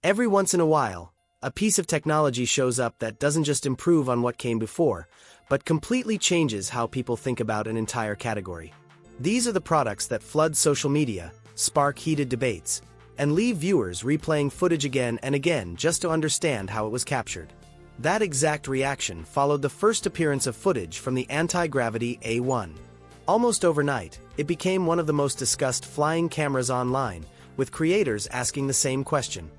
Every once in a while, a piece of technology shows up that doesn't just improve on what came before, but completely changes how people think about an entire category. These are the products that flood social media, spark heated debates, and leave viewers replaying footage again and again just to understand how it was captured. That exact reaction followed the first appearance of footage from the Antigravity A1. Almost overnight, it became one of the most discussed flying cameras online, with creators asking the same question.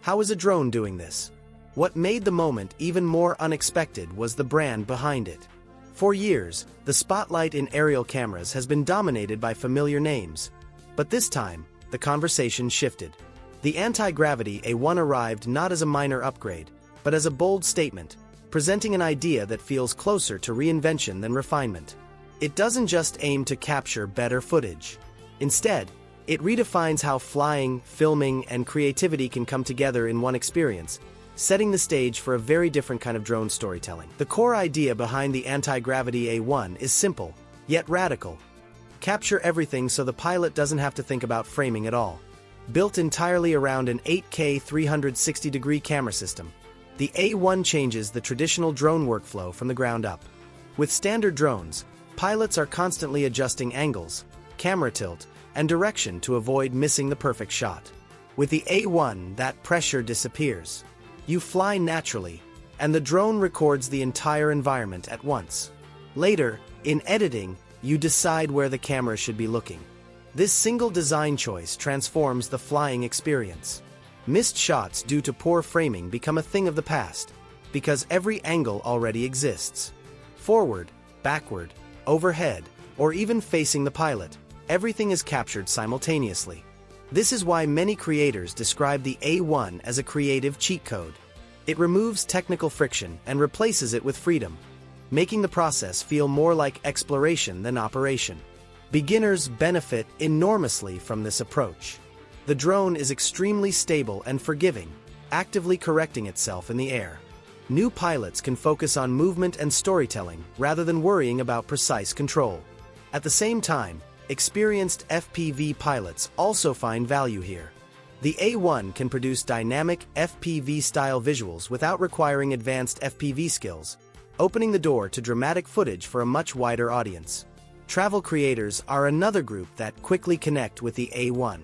How is a drone doing this? What made the moment even more unexpected was the brand behind it. For years, the spotlight in aerial cameras has been dominated by familiar names. But this time, the conversation shifted. The Antigravity A1 arrived not as a minor upgrade, but as a bold statement, presenting an idea that feels closer to reinvention than refinement. It doesn't just aim to capture better footage. Instead, it redefines how flying, filming, and creativity can come together in one experience, setting the stage for a very different kind of drone storytelling. The core idea behind the Antigravity A1 is simple, yet radical. Capture everything so the pilot doesn't have to think about framing at all. Built entirely around an 8K 360-degree camera system, the A1 changes the traditional drone workflow from the ground up. With standard drones, pilots are constantly adjusting angles, camera tilt, and direction to avoid missing the perfect shot. With the A1, that pressure disappears. You fly naturally, and the drone records the entire environment at once. Later, in editing, you decide where the camera should be looking. This single design choice transforms the flying experience. Missed shots due to poor framing become a thing of the past, because every angle already exists. Forward, backward, overhead, or even facing the pilot, everything is captured simultaneously. This is why many creators describe the A1 as a creative cheat code. It removes technical friction and replaces it with freedom, making the process feel more like exploration than operation. Beginners benefit enormously from this approach. The drone is extremely stable and forgiving, actively correcting itself in the air. New pilots can focus on movement and storytelling rather than worrying about precise control. At the same time, experienced FPV pilots also find value here. The A1 can produce dynamic FPV-style visuals without requiring advanced FPV skills, opening the door to dramatic footage for a much wider audience. Travel creators are another group that quickly connect with the A1.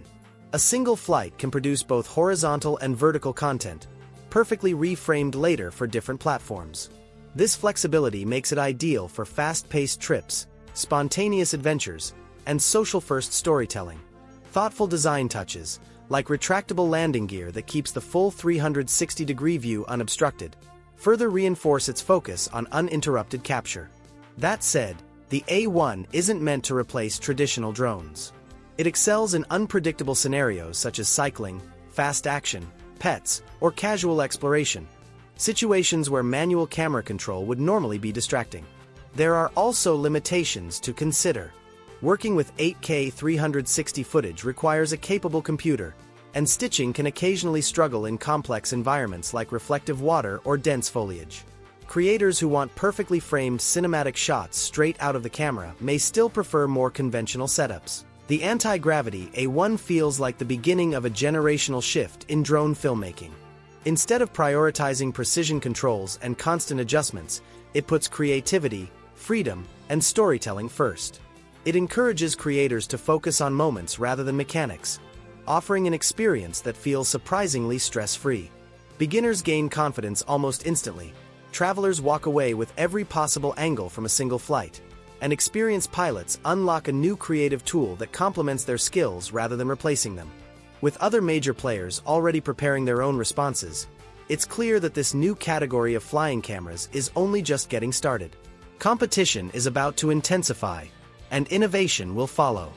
A single flight can produce both horizontal and vertical content, perfectly reframed later for different platforms. This flexibility makes it ideal for fast-paced trips, spontaneous adventures, and social-first storytelling. Thoughtful design touches, like retractable landing gear that keeps the full 360-degree view unobstructed, further reinforce its focus on uninterrupted capture. That said, the A1 isn't meant to replace traditional drones. It excels in unpredictable scenarios such as cycling, fast action, pets, or casual exploration, situations where manual camera control would normally be distracting. There are also limitations to consider. Working with 8K 360 footage requires a capable computer, and stitching can occasionally struggle in complex environments like reflective water or dense foliage. Creators who want perfectly framed cinematic shots straight out of the camera may still prefer more conventional setups. The Antigravity A1 feels like the beginning of a generational shift in drone filmmaking. Instead of prioritizing precision controls and constant adjustments, it puts creativity, freedom, and storytelling first. It encourages creators to focus on moments rather than mechanics, offering an experience that feels surprisingly stress-free. Beginners gain confidence almost instantly. Travelers walk away with every possible angle from a single flight, and experienced pilots unlock a new creative tool that complements their skills rather than replacing them. With other major players already preparing their own responses, it's clear that this new category of flying cameras is only just getting started. Competition is about to intensify, and innovation will follow.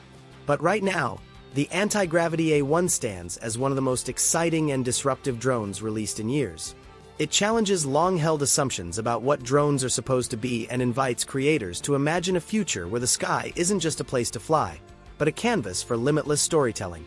But right now, the Antigravity A1 stands as one of the most exciting and disruptive drones released in years. It challenges long-held assumptions about what drones are supposed to be and invites creators to imagine a future where the sky isn't just a place to fly, but a canvas for limitless storytelling.